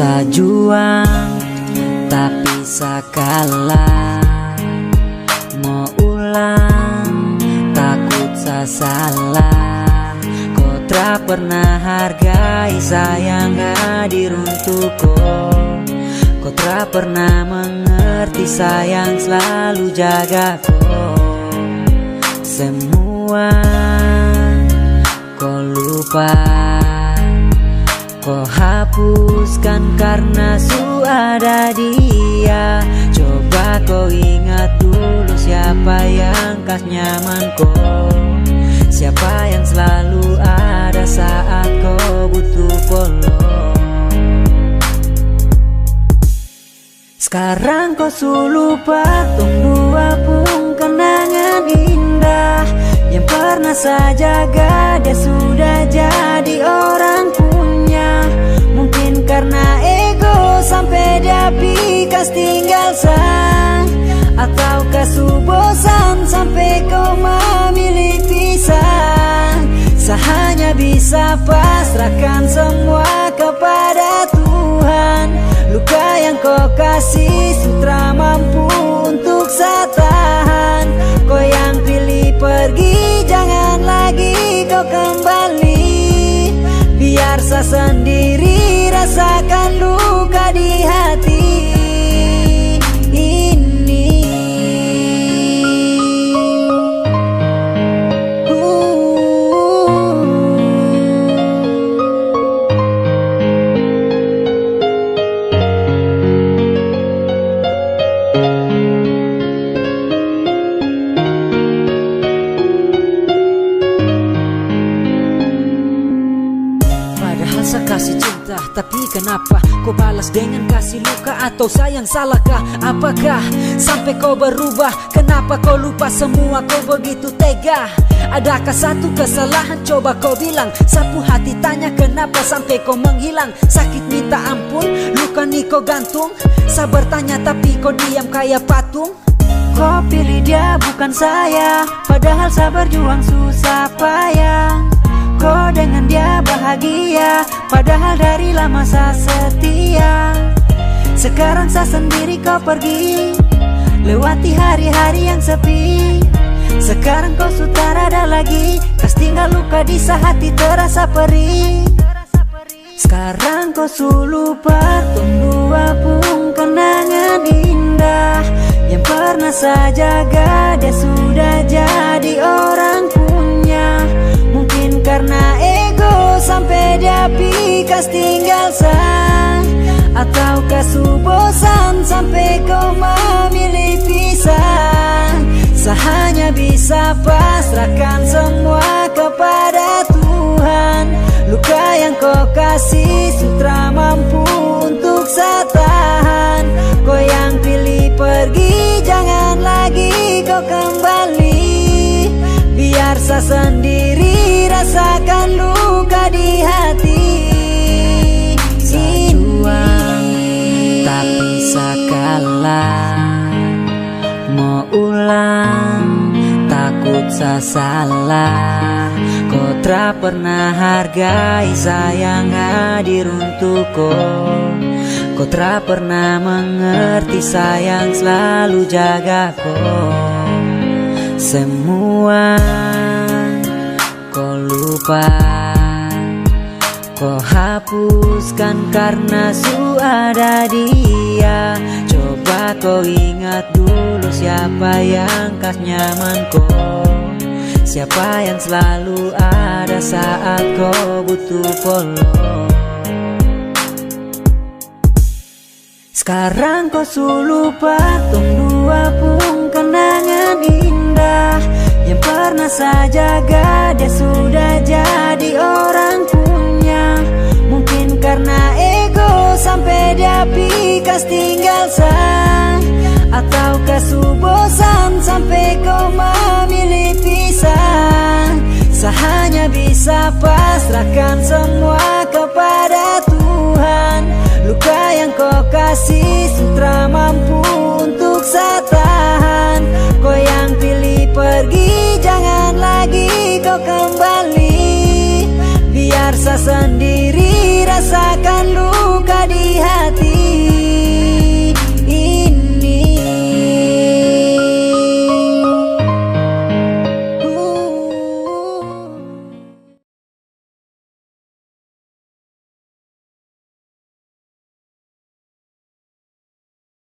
Sajuang tapi sakalah, mau ulang takut salah. Kau tak pernah hargai sayang hadir untukku. Kau tak pernah mengerti sayang selalu jagaku. Semua kau lupa, kau hapuskan karena su ada dia. Coba kau ingat dulu siapa yang kas nyaman kau, siapa yang selalu ada saat kau butuh polong. Sekarang kau lupa tung dua pun kenangan indah yang pernah saya jaga. Dia sudah jadi orang punya. Mungkin karena ego sampai dia pikas tinggal sang, atau kasu bosan sampai kau memilih pisah. Saya hanya bisa pasrahkan semua kepada Tuhan. Luka yang kau kasih sutra mampu untuk saya tahan. Kau yang pilih pergi, jangan lagi kau kembali. Biar saya sendiri rasakan luka di hati ini. Saya kasih cinta, tapi kenapa kau balas dengan kasih luka? Atau sayang salahkah? Apakah sampai kau berubah? Kenapa kau lupa semua? Kau begitu tega. Adakah satu kesalahan? Coba kau bilang. Sapu hati tanya kenapa sampai kau menghilang. Sakit minta ampun, luka nih kau gantung. Sabar tanya tapi kau diam kayak patung. Kau pilih dia bukan saya, padahal saya berjuang susah payah. Kau dengan dia bahagia, padahal dari lama saya setia. Sekarang saya sendiri kau pergi, lewati hari-hari yang sepi. Sekarang kau sudah ada lagi, kas tinggal luka di hati terasa perih. Sekarang kau lupa tung dua pun kenangan indah yang pernah saya jaga. Dia sudah jadi orang punya. Mungkin karena ego sampai dia pikas tinggal sang, atau kasu bosan sampai kau memilih pisah. Saya hanya bisa pasrahkan semua kepada Tuhan. Luka yang kau kasih sutra mampu untuk saya tahan. Kau yang pilih pergi, jangan lagi kau kembali. Biar saya sendiri rasakan luka di hati. Sajuang tapi sakalah, mau ulang takut saya salah. Kau tak pernah hargai sayang hadir untukku. Kau tak pernah mengerti sayang selalu jagaku. Semua kau lupa, kau hapuskan karena su ada dia. Coba kau ingat dulu siapa yang kas nyaman kau, siapa yang selalu ada saat kau butuh polong. Sekarang kau lupa tung dua pun kenangan indah yang pernah saya jaga. Dia sudah jadi orang punya. Mungkin karena ego sampai dia pikas tinggal sang, atau kasu bosan sampai kau memilih pisah. Saya hanya bisa pasrahkan semua kepada Tuhan. Luka yang kau kasih sutra mampu untuk saya tahan. Kau yang pilih pergi, jangan lagi kau kembali. Biar saya sendiri rasakan luka di hati.